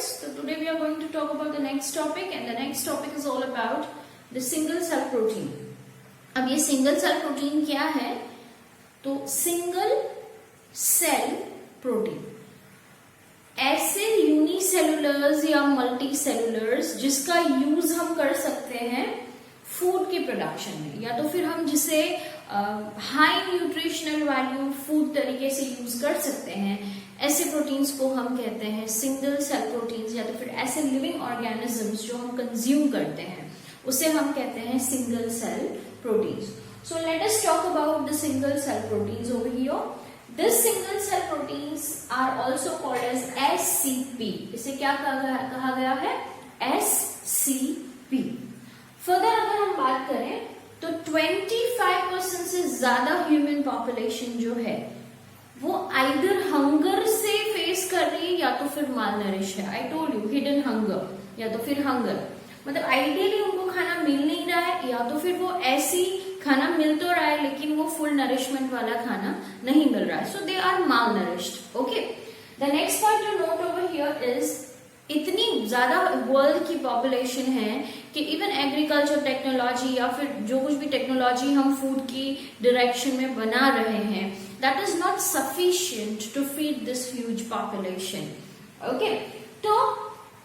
friends, so today we are going to talk about the next topic and the next topic is all about the single cell protein. अब ये single cell protein क्या है? तो single cell protein ऐसे यूनिसेलुलर्स या multi सेलुलर्स जिसका use हम कर सकते हैं फूड के प्रोडक्शन में, या तो फिर हम जिसे हाई न्यूट्रिशनल वैल्यू फूड तरीके से यूज कर सकते हैं, ऐसे प्रोटीन्स को हम कहते हैं सिंगल सेल प्रोटीन्स, या तो फिर ऐसे लिविंग ऑर्गेनिजम्स जो हम कंज्यूम करते हैं उसे हम कहते हैं single cell proteins. So let us talk about the single cell proteins over here. This single cell proteins are also called as SCP. इसे क्या कहा गया है? SCP. फर्दर अगर हम बात करें तो 25% से ज्यादा ह्यूमन पॉपुलेशन जो है वो आइदर हंगर से फेस कर रही है या तो फिर मालनरिश है. आई टोल्ड यू, हिडन हंगर या तो फिर हंगर, मतलब आइडियली उनको खाना मिल नहीं रहा है, या तो फिर वो ऐसी खाना मिल तो रहा है लेकिन वो फुल नरिशमेंट वाला खाना नहीं मिल रहा है. So they are malnourished. Okay, the next point to note over here is इतनी ज्यादा वर्ल्ड की पॉपुलेशन है कि इवन एग्रीकल्चर टेक्नोलॉजी या फिर जो कुछ भी टेक्नोलॉजी हम फूड की डायरेक्शन में बना रहे हैं, that is not sufficient to feed this huge population. Okay, तो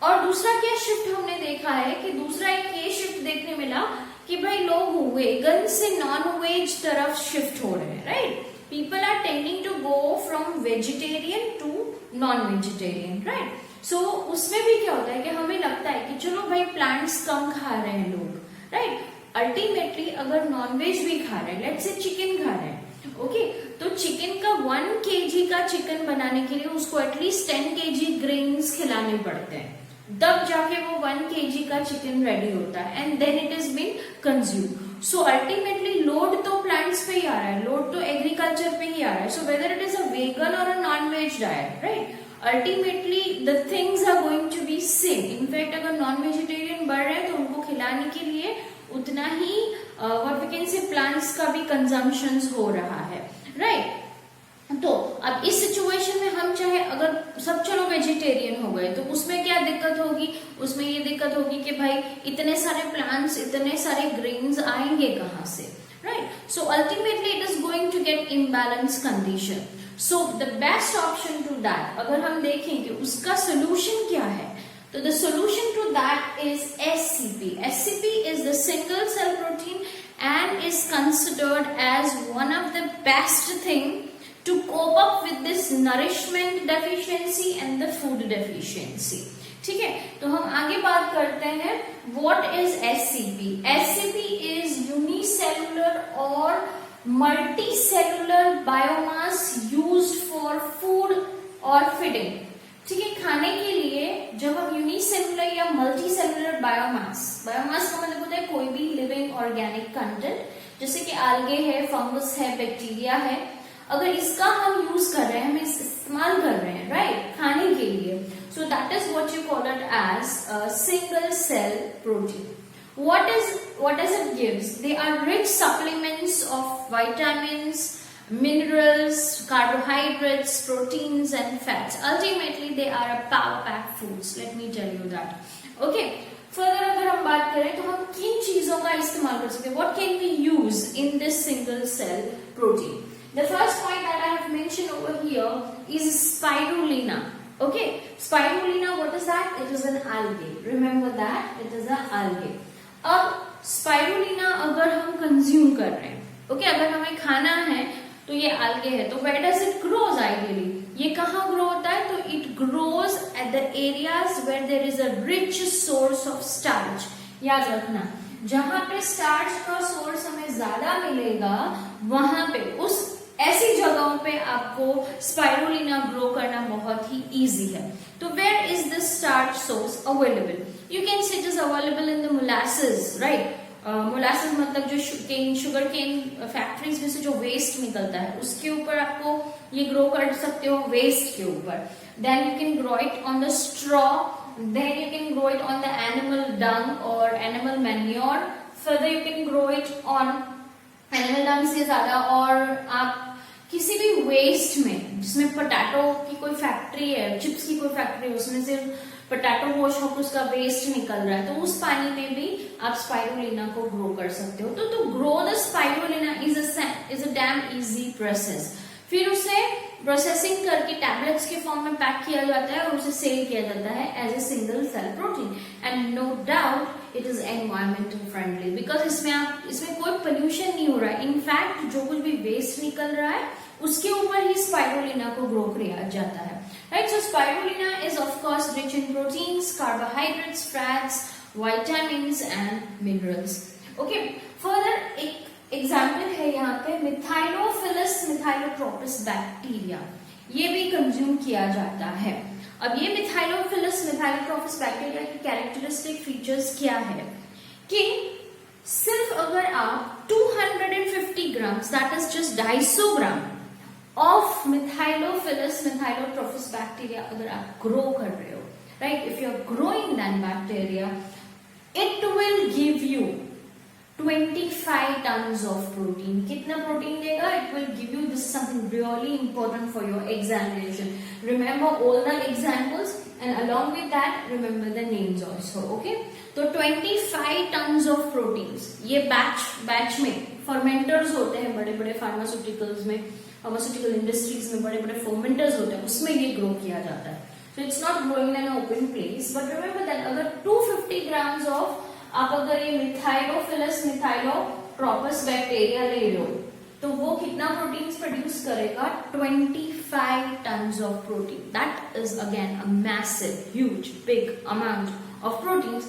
और दूसरा क्या शिफ्ट हमने देखा है कि दूसरा एक ये शिफ्ट देखने मिला कि भाई लोग वेगन से नॉन वेज तरफ शिफ्ट हो रहे हैं. Right, people are tending to go from vegetarian to non vegetarian. Right, so उसमें भी क्या होता है कि हमें लगता है कि चलो भाई प्लांट्स कम खा रहे हैं लोग. राइट, अल्टीमेटली अगर नॉन वेज भी खा रहे हैं, लेट्स से चिकन खा रहे हैं, ओके, तो चिकन का 1 kg का चिकन बनाने के लिए उसको एटलीस्ट 10 kg ग्रेन्स खिलाने पड़ते हैं, तब जाके वो 1 kg का चिकन रेडी होता है and then it is been consume. So ultimately load तो प्लांट्स पे ही आ रहा है, लोड तो एग्रीकल्चर पे ही आ रहा है. So whether it is a vegan और a non veg diet, right, ultimately the things are going to be same. In fact अगर नॉन वेजिटेरियन बढ़ रहे हैं तो उनको खिलाने के लिए उतना ही what we can say plants का भी कंजम्पशन हो रहा है. राइट, तो अब इस सिचुएशन में हम चाहे अगर सब चलो वेजिटेरियन हो गए तो उसमें क्या दिक्कत होगी? उसमें ये दिक्कत होगी कि भाई इतने सारे प्लांट्स, इतने सारे ग्रेन्स आएंगे कहाँ से? Right, so ultimately it is going to get imbalance condition. So the best option to that, अगर हम देखें कि उसका सोल्यूशन क्या है, तो the solution to that is SCP. SCP is the single cell protein and is considered as one of the best thing to cope up with this nourishment deficiency and the food deficiency. ठीक है, तो हम आगे बात करते हैं what is SCP. SCP is unicellular or multicellular biomass used for food or feeding. ठीक है, खाने के लिए जब हम यूनिसेलुलर या मल्टीसेलुलर बायोमास का मतलब होता है कोई भी लिविंग ऑर्गेनिक कंटेंट, जैसे कि आल्गे है, फंगस है, बैक्टीरिया है, अगर इसका हम यूज कर रहे हैं, हम इस्तेमाल कर रहे हैं, राइट, खाने के लिए, so that is what you call it as single cell protein. what does it gives? They are rich supplements of vitamins, minerals, carbohydrates, proteins and fats. Ultimately they are a power pack foods, let me tell you that. Okay, further अगर हम बात करें तो हम किन चीजों का इस्तेमाल कर सकते हैं? What can we use in this single cell protein? The first point that I have mentioned over here is spirulina. Okay, spirulina, what is that? It is an algae. Remember that it is an algae. अब spirulina अगर हम consume कर रहे हैं, okay, अगर हमें खाना है तो ये algae है, तो where does it grows ideally? ये कहाँ ग्रो होता है? तो it grows at the areas where there is a rich source of starch. याद रखना, जहां पे स्टार्च का सोर्स हमें ज्यादा मिलेगा वहां पे उस ऐसी जगहों पे आपको स्पाइरुलिना ग्रो करना बहुत ही इजी है. तो where is the starch source available? You can say it is available in the molasses. Right, molasses मतलब जो शुगर केन फैक्ट्रीज में से जो वेस्ट निकलता है उसके ऊपर आपको ये ग्रो कर सकते हो, वेस्ट के ऊपर. Then you can grow it on the straw, then you can grow it on the animal dung और animal manure. Further you can grow it on animal dung से ज्यादा और आप किसी भी वेस्ट में, जिसमें पोटैटो की कोई फैक्ट्री है, चिप्स की कोई फैक्ट्री है, उसमें से पोटैटो वॉश होकर उसका वेस्ट निकल रहा है, तो उस पानी में भी आप स्पाइरुलिना को ग्रो कर सकते हो। तो grow the spirulina is a dam easy process. फिर उसे प्रोसेसिंग करके टैबलेट्स के फॉर्म में पैक किया जाता है और उसे सेल किया जाता है as a single cell protein. And no doubt it is environmental friendly, because इसमें कोई पोल्यूशन नहीं हो रहा है। इनफैक्ट जो कुछ भी वेस्ट निकल रहा है उसके ऊपर ही स्पाइरुलिना को ग्रो किया जाता है, right. So spirulina is of course rich in proteins, carbohydrates, fats, vitamins and minerals. Okay, further एक एग्जाम्पल है यहाँ पे मिथाइलोफिलस मिथाइलोट्रोपिस बैक्टीरिया, ये भी कंज्यूम किया जाता है। अब ये मिथाइलोफिलस मिथाइलोट्रोपिस बैक्टीरिया की कैरेक्टरिस्टिक फीचर्स क्या है कि सिर्फ अगर आप 250 grams, that is just 250 gram of Methylophilus methylotrophus bacteria अगर आप ग्रो कर रहे हो, right, if you are growing that bacteria, it will give you 25 tons of protein. कितना प्रोटीन देगा? It will give you, this is something really important for your examination. Remember all the examples and along with that remember the names also. Okay? तो 25 tons of proteins ये batch में fermenters होते हैं बड़े बड़े pharmaceuticals में, pharmaceutical industries में बड़े बड़े फर्मेंटर्स होते हैं, उसमें ये ग्रो किया जाता है। So it's not growing in an open place, but remember that अगर 250 grams of आप अगर ये मिथाइलोफिलस मिथाइलोट्रोपिस बैक्टीरिया ले रहे हो तो वो कितना प्रोटीन प्रोड्यूस करेगा? 25 tons of protein. That is again a massive, huge, big amount of proteins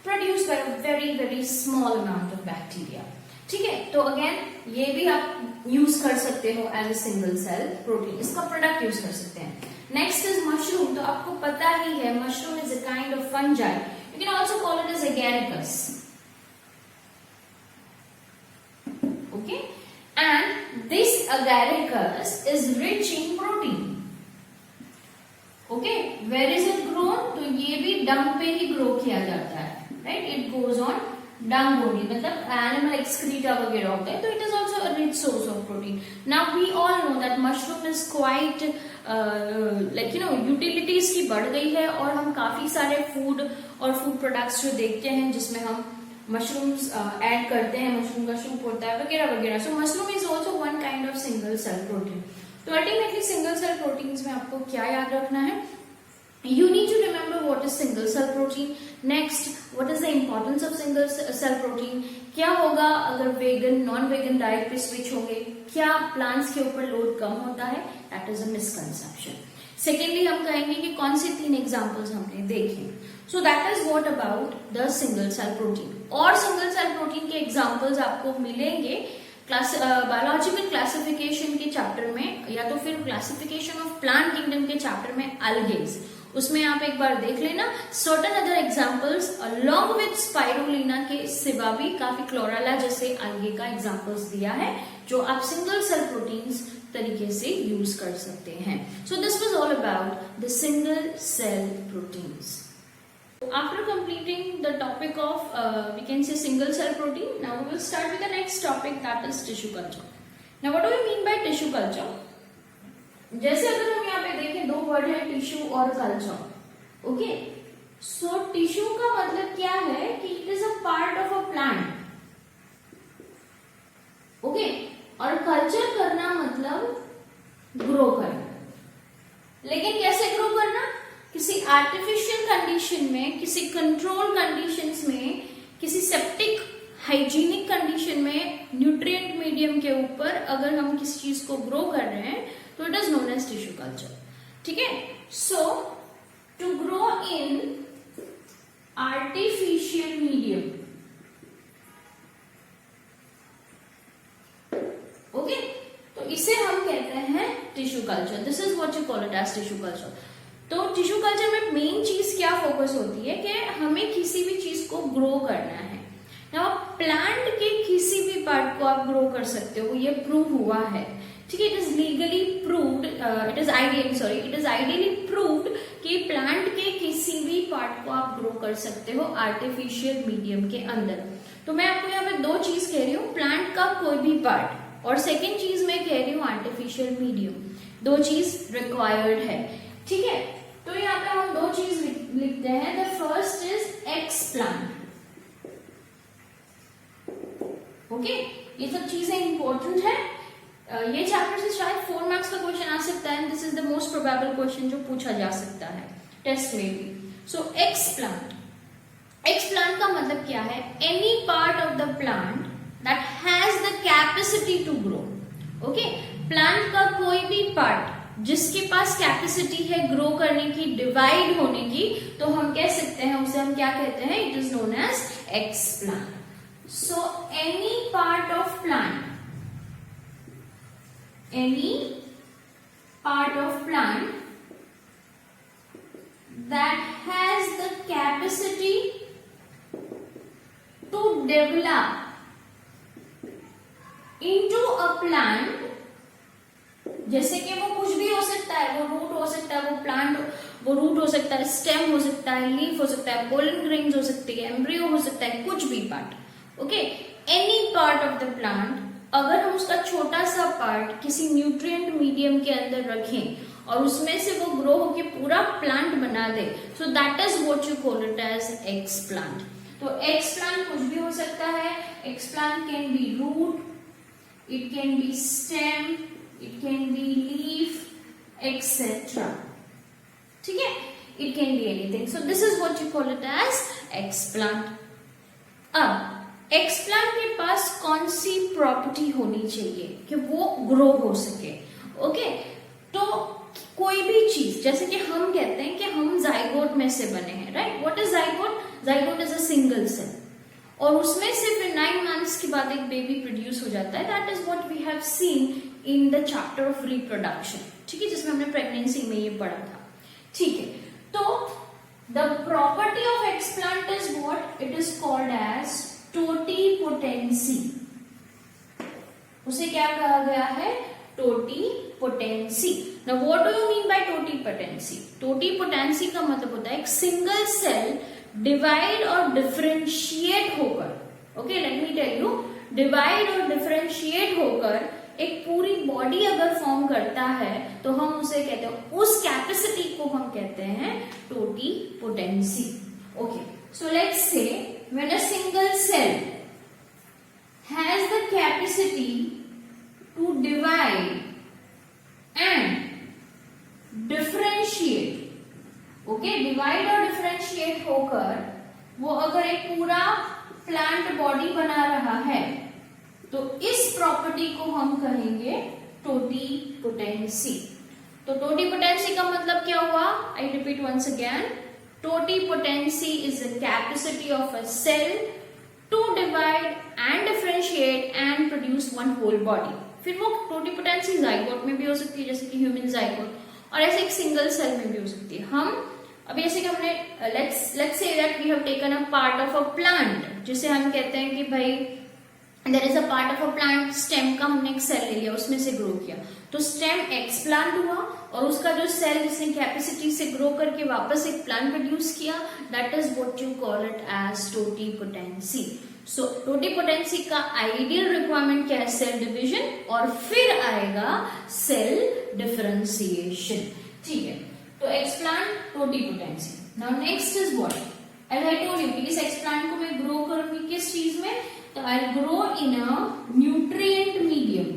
produce by a very very small amount of bacteria. ठीक है, तो अगेन ये भी आप यूज कर सकते हो as a single cell protein, इसका प्रोडक्ट यूज कर सकते हैं। Next is mushroom. तो आपको पता ही है mushroom is a kind of fungi, you can also call it as agaricus. Okay, and this agaricus is rich in protein. Okay, where is it grown? तो ये भी डंग पे ही ग्रो किया जाता है, right? It goes on dung only, मतलब animal excreta वगैरह होता है, तो it is also a rich source of protein. Now we all know that mushroom is quite like you know utilities की बढ़ गई है और हम काफी सारे फूड और फूड प्रोडक्ट्स जो देखते हैं जिसमें हम मशरूम्स ऐड करते हैं, मशरूम का सूप होता है वगैरह वगैरह। So mushroom is also one kind of single cell protein. तो अल्टीमेटली सिंगल सेल प्रोटीन्स में आपको क्या याद रखना है? You need to remember what is single cell protein. Next, what is the importance of single cell protein? क्या होगा अगर वेगन नॉन वेगन डाइट पे स्विच होंगे? क्या प्लांट्स के ऊपर लोड कम होता है? That is a misconception. Secondly हम कहेंगे कि कौन सी 3 एग्जाम्पल्स हमने देखे। So that is what about the single cell protein. और सिंगल सेल प्रोटीन के एग्जाम्पल्स आपको मिलेंगे बायोलॉजिकल क्लासिफिकेशन के चैप्टर में, या तो फिर क्लासिफिकेशन ऑफ प्लांट किंगडम के चैप्टर में अल्गेज, उसमें आप एक बार देख लेना। Certain other examples along with spirulina के सिवा भी काफी क्लोरेला जैसे अलगे का एग्जाम्पल्स दिया है जो आप सिंगल सेल प्रोटीन्स तरीके से यूज कर सकते हैं। So this was all about the single cell proteins. After completing the topic of we can say single cell protein, now we will start with the next topic, that is tissue culture. Now what do we mean by tissue culture? जैसे अगर हम यहाँ पे देखें 2 word है tissue और culture. Okay, so tissue का मतलब क्या है कि it is a part of a plant. Okay, और कल्चर करना मतलब ग्रो करना। लेकिन कैसे ग्रो करना? किसी आर्टिफिशियल कंडीशन में, किसी कंट्रोल कंडीशंस में, किसी सेप्टिक हाइजीनिक कंडीशन में, न्यूट्रिएंट मीडियम के ऊपर अगर हम किसी चीज को ग्रो कर रहे हैं तो it is known as tissue culture. ठीक है, so to grow in artificial medium, okay, तो इसे हम कहते हैं tissue culture. This is what you call it as tissue culture. तो टिश्यू कल्चर में मेन चीज क्या फोकस होती है कि हमें किसी भी चीज को ग्रो करना है। नाउ प्लांट के किसी भी पार्ट को आप ग्रो कर सकते हो, ये प्रूव हुआ है। ठीक है, it is legally proved, it is ideally proved कि प्लांट के किसी भी पार्ट को आप ग्रो कर सकते हो आर्टिफिशियल मीडियम के अंदर। तो मैं आपको यहाँ पे 2 चीज कह रही हूँ, प्लांट का कोई भी पार्ट और सेकेंड चीज मैं कह रही हूँ आर्टिफिशियल मीडियम, दो चीज रिक्वायर्ड है, ठीक है। तो यहाँ पे हम दो चीज लिखते हैं। The first is explant, okay, ये सब चीजें इंपॉर्टेंट है। ये चैप्टर से शायद 4 मार्क्स का क्वेश्चन आ सकता है, this is the most probable question जो पूछा जा सकता है टेस्ट में भी। सो एक्सप्लांट, एक्सप्लांट का मतलब क्या है? Any part of the plant that has the capacity to grow, okay. Plant का कोई भी पार्ट जिसके पास कैपेसिटी है ग्रो करने की, डिवाइड होने की, तो हम कह सकते हैं उसे हम क्या कहते हैं? It is known as explant. So any part of plant, any part of plant that has the capacity to develop into a plant, जैसे कि वो कुछ भी हो सकता है, वो रूट हो सकता है, वो प्लांट, वो रूट हो सकता है, स्टेम हो सकता है, लीफ हो सकता है, पोलन ग्रेन्स हो सकती है, एम्ब्रियो हो सकता है, कुछ भी part, okay. Any part of the plant, अगर हम उसका छोटा सा पार्ट किसी न्यूट्रिएंट मीडियम के अंदर रखें और उसमें से वो ग्रो होके पूरा प्लांट बना दे, so that is what you call it as explant. तो एक्सप्लांट कुछ भी हो सकता है। Explant can be root, it can be stem, it can be leaf etcetera, ठीक है। It can be anything. So this is what you call it as explant. अब explant के पास कौन सी प्रॉपर्टी होनी चाहिए कि वो ग्रो हो सके, ओके। तो कोई भी चीज, जैसे कि हम कहते हैं कि हम जाइगोट में से बने हैं, right. What is zygote? Zygote is a single cell, और उसमें से फिर 9 मंथ्स के बाद एक बेबी प्रोड्यूस हो जाता है। That is what we have seen in the chapter of reproduction, ठीक है, जिसमें हमने प्रेगनेंसी में ये पढ़ा था, ठीक है। तो the property of explant is what it is called as totipotency. उसे क्या कहा गया है? Totipotency. Now what do you mean by totipotency? Totipotency का मतलब होता है एक सिंगल सेल डिवाइड और डिफरेंशिएट होकर, okay, let me tell you, divide और डिफरेंशिएट होकर एक पूरी बॉडी अगर फॉर्म करता है तो हम उसे कहते हैं, उस कैपेसिटी को हम कहते हैं totipotency, okay. So let's say when a single cell has the capacity to divide and differentiate, okay, divide और differentiate होकर वो अगर एक पूरा प्लांट बॉडी बना रहा है तो इस प्रॉपर्टी को हम कहेंगे टोटीपोटेंसी। तो टोटीपोटेंसी का मतलब क्या हुआ? I repeat once again, totipotency is the capacity of a cell to divide and differentiate and produce one whole body। फिर वो टोटीपोटेंसी जाइगोट में भी हो सकती है, जैसे कि ह्यूमन जाइगोट, और ऐसे एक सिंगल सेल में भी हो सकती है। हम अब जैसे कि हमने let's say that we have taken a part of a plant, जिसे हम कहते हैं कि भाई there is a part of a plant, stem का हमने एक सेल ले लिया, उसमें से ग्रो किया, तो स्टेम एक्सप्लांट हुआ, और उसका जो सेल जिसने कैपेसिटी से ग्रो करके वापस एक प्लांट प्रोड्यूस किया, that is what you call it as totipotency. So totipotency का आइडियल रिक्वायरमेंट क्या है? सेल डिवीजन, और फिर आएगा सेल डिफरेंशिएशन, ठीक है। तो explant, totipotency. Now next is what? As I told you कि इस एक्सप्लांट को मैं ग्रो करूंगी किस चीज में? तो I grow in a nutrient medium,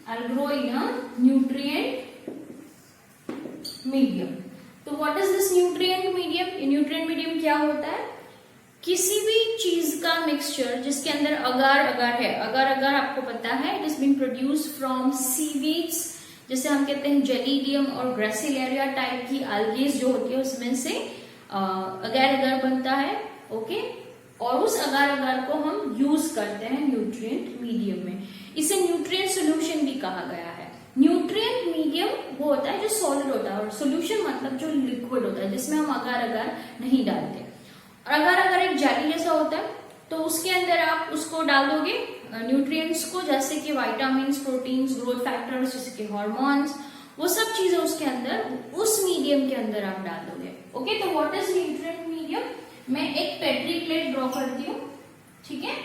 I'll grow in a nutrient medium। तो what is this nutrient medium? ये nutrient medium क्या होता है? किसी भी चीज का मिक्सचर जिसके अंदर अगार अगार है। अगार अगार आपको पता है, it is been produce from seaweeds, जैसे हम कहते हैं जेलीडियम और ग्रेसिलेरिया टाइप की algae जो होती है, उसमें से अगार अगार बनता है, ओके। और उस अगार अगार को हम यूज करते हैं न्यूट्रिएंट मीडियम में। इसे न्यूट्रिएंट सोल्यूशन भी कहा गया है। न्यूट्रिएंट मीडियम वो होता है जो सॉलिड होता है, और सोल्यूशन मतलब जो लिक्विड होता है, जिसमें हम अगार अगार नहीं डालते। और अगार अगार एक जेली जैसा होता है, तो उसके अंदर आप उसको डाल दोगे न्यूट्रिएंट्स को, जैसे कि विटामिन्स, प्रोटीन्स, ग्रोथ फैक्टर्स, जैसे कि हार्मोन्स, वो सब चीजें उसके अंदर, उस मीडियम के अंदर आप डाल दोगे, ओके। तो व्हाट इज न्यूट्रिएंट मीडियम? मैं एक पेट्री प्लेट ड्रॉ करती हूँ, ठीक है,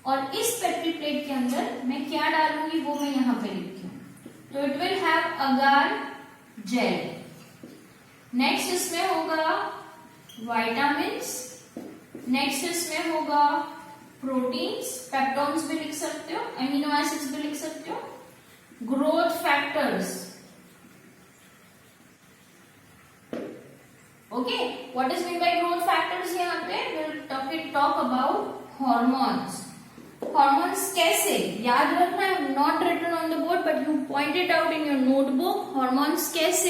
और इस पेट्री प्लेट के अंदर मैं क्या डालूंगी वो मैं यहाँ पे लिखती हूँ. तो it will have agar gel. Next इसमें होगा विटामिन्स. नेक्स्ट इसमें होगा प्रोटीन्स, पेप्टोन्स भी लिख सकते हो, अमीनो एसिड्स भी लिख सकते हो, growth factors. Okay, what is mean by growth factors? यहाँ पे will talk about hormones. Hormones कैसे याद रखना है, not written on the board but you point it out in your notebook. Hormones कैसे?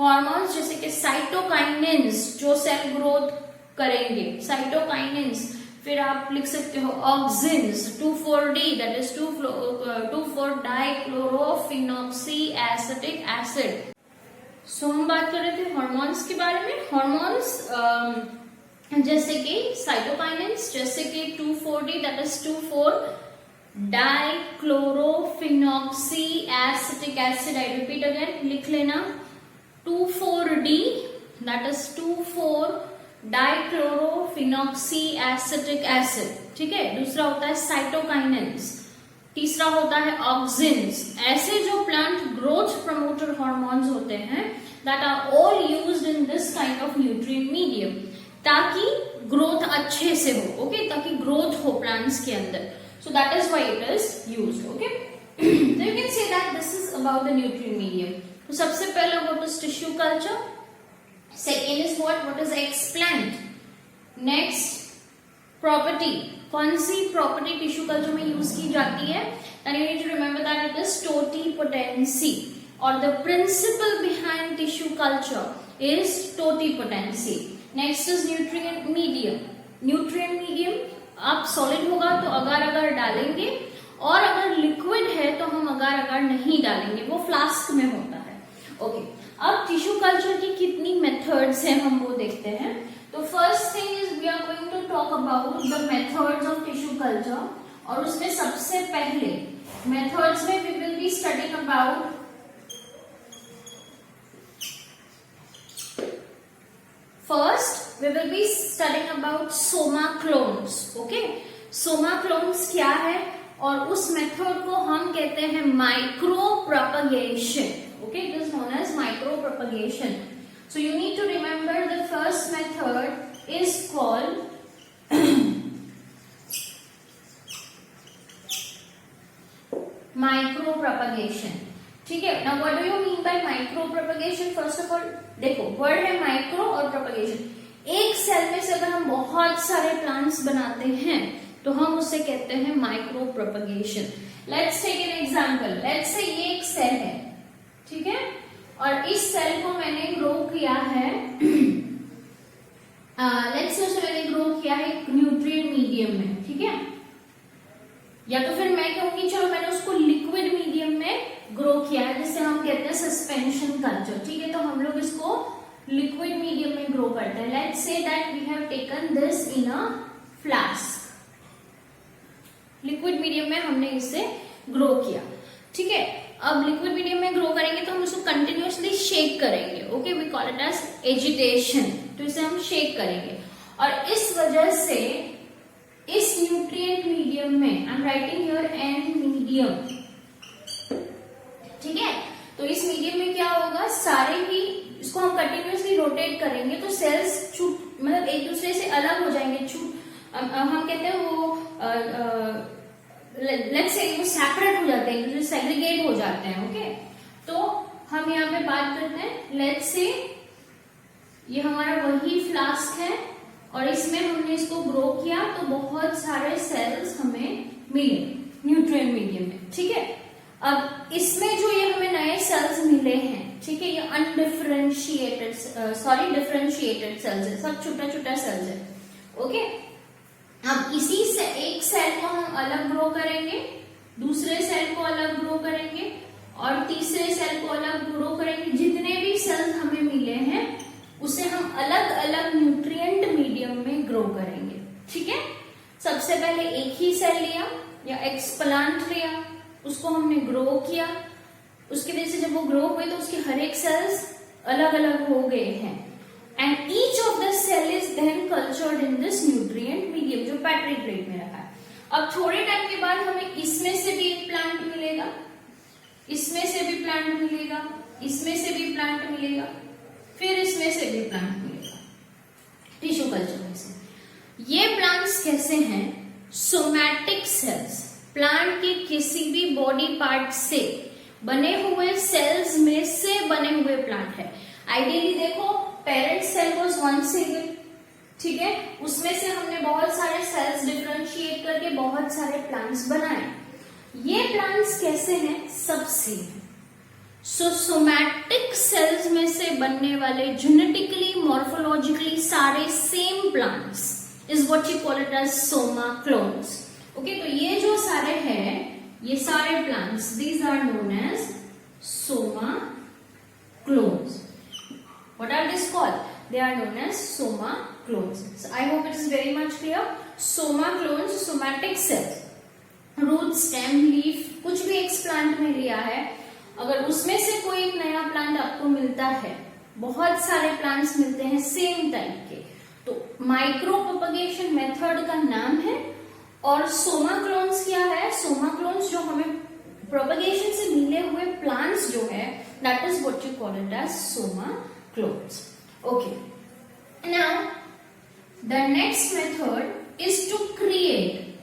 हॉर्मोन्स जैसे कि साइटोकाइनेंस जो सेल ग्रोथ करेंगे, साइटोकाइनेंस. फिर आप लिख सकते हो auxins, 2,4-D that is two four dichlorophenoxy acetic acid. So हम बात कर रहे थे हॉर्मोन्स के बारे में. हॉर्मोन्स जैसे कि साइटोकाइनेंस, जैसे कि 2,4-D that is two four dichlorophenoxy acetic acid. I repeat again, लिख लेना 2,4-D that is two four dichlorophenoxy acetic acid. ठीक है. दूसरा होता है साइटोकाइनेंस. तीसरा होता है ऑक्सिन्स. ऐसे जो प्लांट ग्रोथ प्रमोटर हॉर्मोन्स होते हैं that are all used in this kind of nutrient medium, ताकि ग्रोथ अच्छे से हो. ओके, ताकि ग्रोथ हो प्लांट्स के अंदर. सो that is why it is used. Okay, so you can say that this is about the nutrient medium. तो सबसे पहला what is tissue culture, second is what is explant, next property. कौन सी property tissue culture में use की जाती है? and you need to remember that it is totipotency or the principle behind tissue culture is totipotency. next is nutrient medium. nutrient medium आप solid होगा तो अगार अगार डालेंगे, और अगर लिक्विड है तो हम अगार अगार नहीं डालेंगे, वो फ्लास्क में होता है. ओके, अब टिश्यू कल्चर की कितनी मेथड्स हैं हम वो देखते हैं. तो first thing is we are going to talk about the methods of tissue culture. और उसमें सबसे पहले मेथड्स में we will be studying about first we will be studying about soma clones. okay, soma clones क्या है, और उस method को हम कहते हैं micro propagation. okay, it is known as micro propagation. so you need to remember the first method is called micro propagation. ठीक है. Now what do you mean bye micro propagation? First of all देखो, word है micro और propagation. एक cell में से अगर हम बहुत सारे प्लांट्स बनाते हैं तो हम उसे कहते हैं micro propagation. Let's take an example. Let's say ये एक सेल है, ठीक है, और इस सेल को मैंने ग्रो किया है लेट्स से उसे मैंने ग्रो किया है न्यूट्रिएंट मीडियम में. ठीक है, या तो फिर मैं कहूंगी चलो मैंने उसको लिक्विड मीडियम में ग्रो किया है, जिसे हम कहते हैं सस्पेंशन कल्चर. ठीक है, तो हम लोग इसको लिक्विड मीडियम में ग्रो करते हैं. Let's say that we have taken this in a flask. Liquid medium में हमने इसे ग्रो किया. ठीक है, अब लिक्विड मीडियम में ग्रो करेंगे तो हम इसको कंटिन्यूअसली शेक करेंगे. Okay, we call it as agitation. तो इसे हम शेक करेंगे, और इस वजह से इस न्यूट्रिएंट मीडियम में I am writing here an medium. ठीक है, तो इस मीडियम में क्या होगा, सारे ही इसको हम कंटिन्यूअसली रोटेट करेंगे तो सेल्स छूट मतलब एक दूसरे से अलग हो जाएंगे. हम कहते हैं वो लेट्स से वो सेपरेट हो जाते हैं, एक दूसरे से सेग्रीगेट हो जाते हैं. ओके, तो हम यहाँ पे बात करते हैं. लेट्स से ये हमारा वही फ्लास्क है और इसमें हमने इसको ग्रो किया तो बहुत सारे सेल्स हमें मिले न्यूट्रिएंट मीडियम में. ठीक है, अब इसमें जो ये हमें नए सेल्स मिले हैं, ठीक है, ये अनडिफरेंशिएटेड डिफरेंशिएटेड सेल्स है, सब छोटा छोटा सेल्स है. ओके, अब इसी से एक सेल को हम अलग ग्रो करेंगे, दूसरे सेल को अलग ग्रो करेंगे, और तीसरे सेल को अलग ग्रो करेंगे. जितने भी सेल्स हमें मिले हैं उसे हम अलग अलग न्यूट्रिएंट मीडियम में ग्रो करेंगे. ठीक है, सबसे पहले एक ही सेल लिया या एक्सप्लांट लिया, उसको हमने ग्रो किया. उसकी वजह से जब वो ग्रो हुए तो उसके हर एक सेल्स अलग अलग हो गए हैं. And each of the cell is then cultured in this nutrient medium जो पेट्री प्लेट में रखा है. अब थोड़े टाइम के बाद हमें इसमें से भी एक प्लांट मिलेगा, इसमें से भी प्लांट मिलेगा, इसमें से भी प्लांट मिलेगा, फिर इसमें से भी प्लांट मिलेगा टिश्यू कल्चर में से। ये प्लांट्स कैसे हैं? सोमैटिक सेल्स, प्लांट के किसी भी बॉडी पार्ट से बने हुए सेल्स में से बने हुए प्लांट है। आइडियली देखो, parent cell was one single, ठीक है, उसमें से हमने बहुत सारे सेल्स डिफरेंशिएट करके बहुत सारे प्लांट्स बनाए। ये प्लांट्स कैसे हैं? सब सेम। सो सोमैटिक सेल्स में से बनने वाले जेनेटिकली मॉर्फोलॉजिकली सारे same plants is what you call it as soma clones. Okay, तो ये जो सारे हैं, ये सारे plants, these are known as soma clones. What are these called? They are known as soma clones. So I hope it is very much clear. Soma clones, somatic cells, root, stem, leaf, कुछ भी एक plant में लिया है, अगर उसमें से कोई एक नया प्लांट आपको मिलता है, बहुत सारे प्लांट्स मिलते हैं सेम टाइप के, तो माइक्रो प्रोपगेशन मेथड का नाम है। और सोमा क्लोन्स क्या है? सोमा क्लोन्स जो हमें प्रोपगेशन से मिले हुए प्लांट्स जो है, that is what you call it as soma clones. Okay. Now, the next method is to create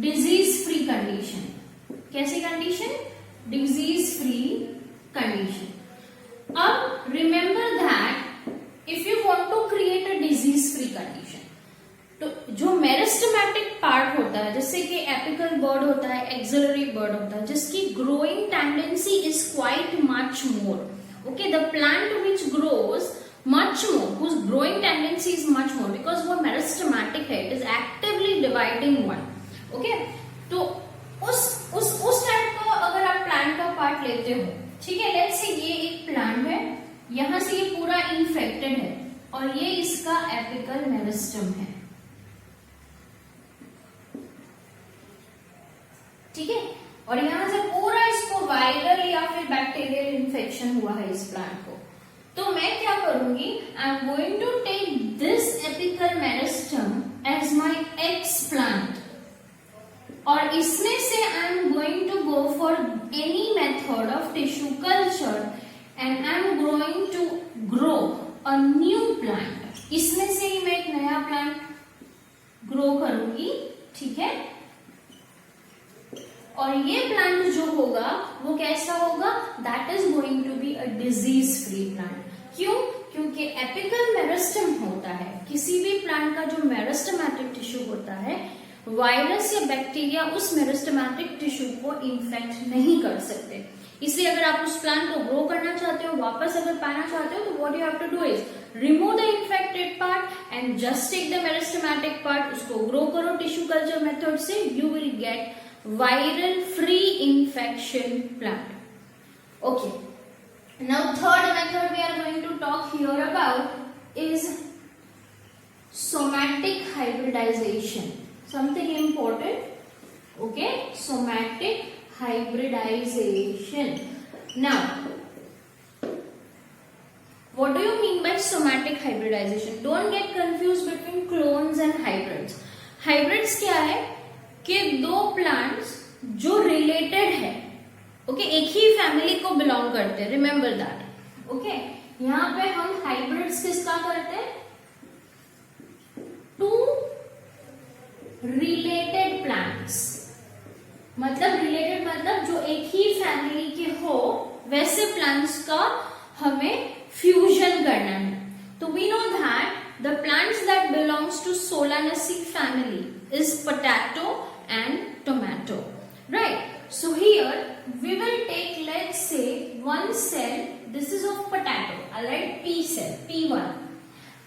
disease-free condition. कैसी condition? Disease-free condition. अब remember that if you want to create a disease-free condition, तो जो meristematic part होता है, जैसे कि apical bud होता है, एक्सिलरी बर्ड होता है, जिसकी growing tendency is quite much more. Okay, the plant which grows much more, whose growing tendency is much more, because वो meristematic है, it is actively dividing one. Okay, तो उस type का अगर आप प्लांट का पार्ट लेते हो, ठीक है, लेट्स से ये एक प्लांट है, यहां से ये पूरा इन्फेक्टेड है और ये इसका एपिकल मेरिस्टम है, ठीक है, और यहां से पूरा इसको वायरल या फिर बैक्टीरियल इन्फेक्शन हुआ है इस प्लांट को। तो मैं क्या करूंगी? I am going to take this apical meristem as my explant, और इसमें से I am going to go for any method of tissue culture and I am going to grow a new plant. इसमें से ही मैं एक नया plant grow करूंगी, ठीक है, और ये प्लांट जो होगा वो कैसा होगा? That is going to be a disease free plant. क्यों? क्योंकि एपिकल मेरिस्टम होता है, किसी भी प्लांट का जो मेरिस्टेमेटिक टिश्यू होता है, वायरस या बैक्टीरिया उस मेरिस्टेमेटिक टिश्यू को इन्फेक्ट नहीं कर सकते। इसलिए अगर आप उस प्लांट को ग्रो करना चाहते हो, वापस अगर पाना चाहते हो, तो what you have to do is remove the infected part and just take the meristematic part, उसको ग्रो करो टिश्यू कल्चर मेथड से, you will get viral free infection plant. Okay, now third method we are going to talk here about is somatic hybridization, something important. Okay, somatic hybridization. Now what do you mean by somatic hybridization? Don't get confused between clones and hybrids. Hybrids क्या है कि दो plants जो related है, okay, एक ही family को belong करते हैं, रिमेंबर दैट। ओके, यहां पे हम हाइब्रिड्स किसका करते हैं? टू रिलेटेड प्लांट्स, मतलब रिलेटेड मतलब जो एक ही फैमिली के हो, वैसे प्लांट्स का हमें फ्यूजन करना है। तो we know that the plants that belongs to Solanaceae family is potato and tomato, right? So here we will take, let's say, one cell, this is of potato, I'll write P cell, P1,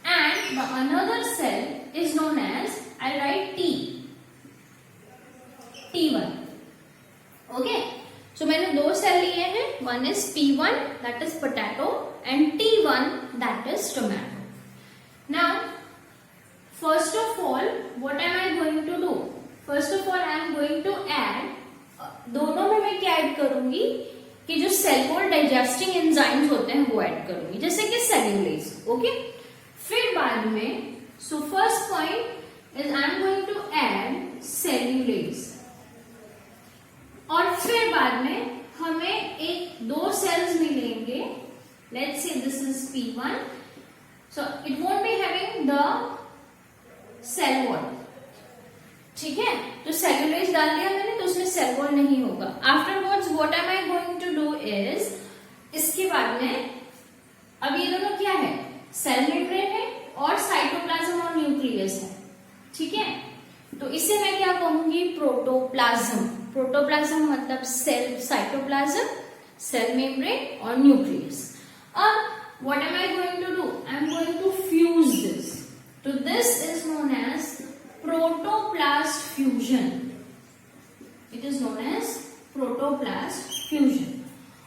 and the another cell is known as, I'll write T, T1. Okay, so मैंने दो cell लिए हैं, one is P1 that is potato and T1 that is tomato. Now first of all, what am I going to do? First of all, I am going to add, दोनों में मैं क्या add करूंगी कि जो cell wall digesting enzymes होते हैं वो ऐड करूंगी, जैसे कि सेल्यूलेज। ओके, फिर बाद में, so first point is I am going to add cellulase. और फिर बाद में हमें एक दो सेल्स मिलेंगे. Let's say this is P1. So it won't be having the cell wall. ठीक है, तो सेल्यूलेज डाल दिया मैंने, तो उसमें सेल वॉल नहीं होगा. Afterwards what am I going to do is, इसके बाद में अब ये दोनों क्या है, सेल मेम्ब्रेन है और साइटोप्लाज्म और न्यूक्लियस है. ठीक है, तो इसे मैं क्या कहूंगी, प्रोटोप्लाज्म. प्रोटोप्लाज्म मतलब सेल, साइटोप्लाज्म, सेल मेम्ब्रेन और न्यूक्लियस. अब what am I going to do, I am going to fuse this. तो this is known as protoplast fusion. It is known as protoplast fusion.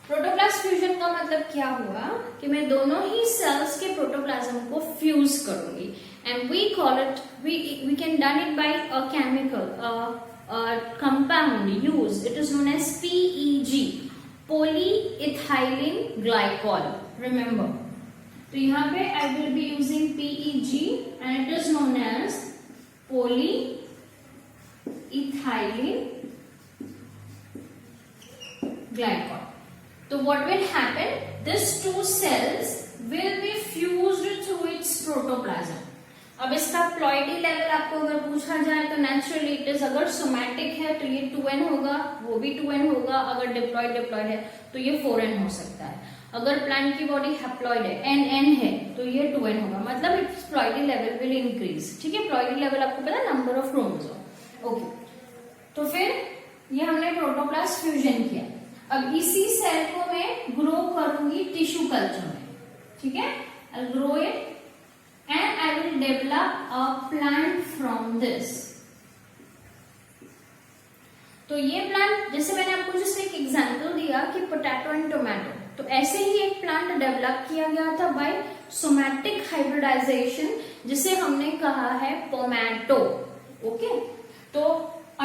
Protoplast fusion का मतलब क्या हुआ कि मैं दोनों ही सेल्स के प्रोटोप्लाज्म को फ्यूज करूंगी. And we call it, we can done it by a chemical compound use. It is known as PEG, polyethylene glycol. Remember, तो यहाँ पे I will be using PEG and it is known as polyethylene glycol. So what will happen? These two cells will be fused through its protoplasm. अब इसका ploidy level आपको अगर पूछा जाए तो नेचुरली इट इज, अगर सोमैटिक है तो ये 2n होगा, वो भी 2n होगा. अगर डिप्लॉइड है तो ये 4n हो सकता है. अगर प्लांट की बॉडी हैप्लॉइड है, NN है, तो ये 2n होगा. मतलब it's ploidy level will increase. ठीक है, प्लॉइडी लेवल आपको पता है, नंबर ऑफ क्रोमोसोम. ओके, तो फिर ये हमने प्रोटोप्लास्ट फ्यूजन किया. अब इसी सेल को मैं ग्रो करूंगी टिश्यू कल्चर में. ठीक है, I grow it and I will develop a plant from this. तो ये प्लांट, जैसे मैंने आपको जस्ट एक एग्जांपल दिया कि पोटैटो एंड टोमेटो, तो ऐसे ही एक प्लांट डेवलप किया गया था बाय सोमैटिक हाइब्रिडाइजेशन, जिसे हमने कहा है पोमैटो. ओके, तो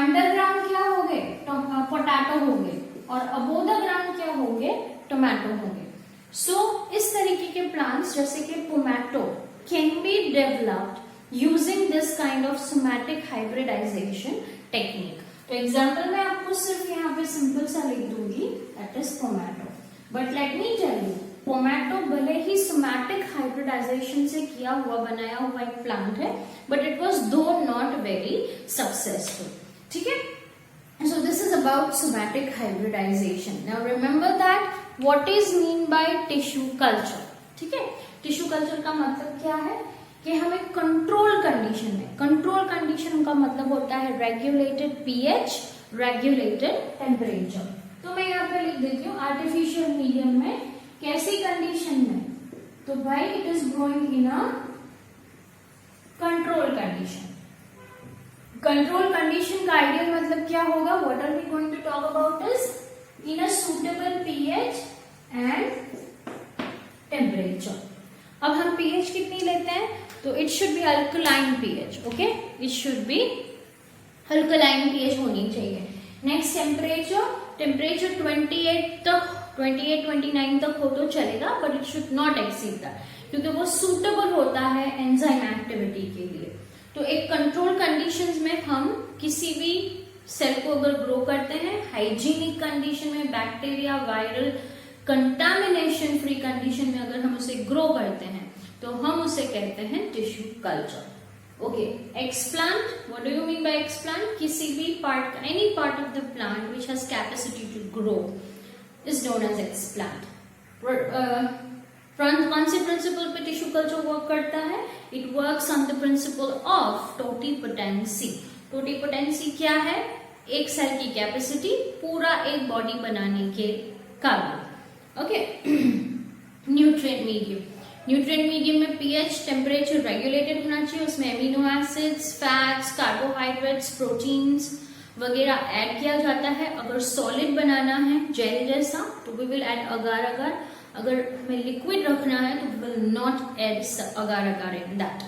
अंडरग्राउंड क्या हो गए, पोटैटो हो गए, और अबोव द ग्राउंड क्या हो गए, टोमेटो हो गए. सो इस तरीके के प्लांट्स जैसे कि pomato can be developed using this kind of somatic hybridization technique. तो एग्जाम्पल मैं आपको सिर्फ यहाँ पे सिंपल सा लिख दूंगी, that is tomato. But let me tell you, tomato भले ही सोमैटिक हाइब्रिडाइजेशन से किया हुआ, बनाया हुआ एक प्लांट है, but it was though not very successful. ठीक है, so this is about somatic hybridization. Now remember that what is mean by tissue culture. ठीक है, टिश्यू कल्चर का मतलब क्या है कि हमें कंट्रोल कंडीशन में, कंट्रोल कंडीशन का मतलब होता है रेगुलेटेड पीएच, रेगुलेटेड टेम्परेचर. तो मैं यहाँ पे लिख देती हूँ आर्टिफिशियल मीडियम में कैसी कंडीशन में, तो भाई it is growing in a control condition. Control condition का आइडियल मतलब क्या होगा, what are we going to talk about is in a suitable pH and temperature. अब हम पीएच कितनी लेते हैं, तो it should be alkaline pH. Okay, it should be alkaline pH होनी चाहिए. नेक्स्ट टेम्परेचर, टेम्परेचर 28 तक, 28-29 तक हो तो चलेगा, but it should not exceed that, क्योंकि वो सूटेबल होता है एंजाइम एक्टिविटी के लिए. तो एक कंट्रोल कंडीशंस में हम किसी भी सेल को अगर ग्रो करते हैं हाइजीनिक कंडीशन में, bacteria, viral, contamination free condition में अगर हम उसे ग्रो करते हैं तो हम उसे कहते हैं tissue culture. Okay, explant, what do you mean by explant, किसी भी part, any part of the plant which has capacity to grow is known as explant. कौन से प्रिंसिपल पे टिश्यू कल्चर वर्क करता है, it works on the principle of totipotency. Totipotency क्या है, एक सेल की कैपेसिटी पूरा एक बॉडी बनाने के काबिल. Okay, nutrient medium, nutrient medium में पीएच, टेम्परेचर रेगुलेटेड होना चाहिए, उसमें amino acids, fats, carbohydrates, proteins वगैरह ऐड किया जाता है. अगर सॉलिड बनाना है जेल जैसा तो we will add agar agar, अगर हमें लिक्विड रखना है तो we will not add agar agar in that.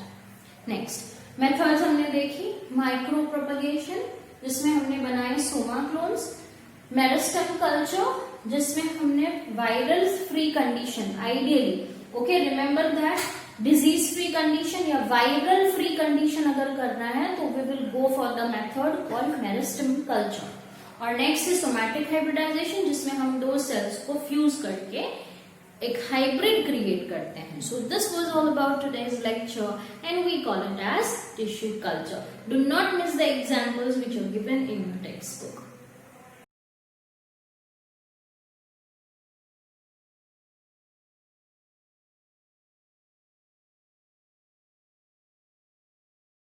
Next methods हमने देखी, माइक्रो प्रोपगेशन जिसमें हमने बनाए सोमा क्लोन्स, मेरिस्टेम कल्चर जिसमें हमने viral free condition ideally. Okay, remember that disease free condition या वायरल फ्री कंडीशन अगर करना है तो we will go for the method called meristem culture. और नेक्स्ट है सोमैटिक हाइब्रिडाइजेशन, जिसमें हम दो सेल्स को फ्यूज करके एक हाइब्रिड क्रिएट करते हैं। So this was all about today's lecture and we call it as tissue culture. Do not miss the examples which are given in your text book.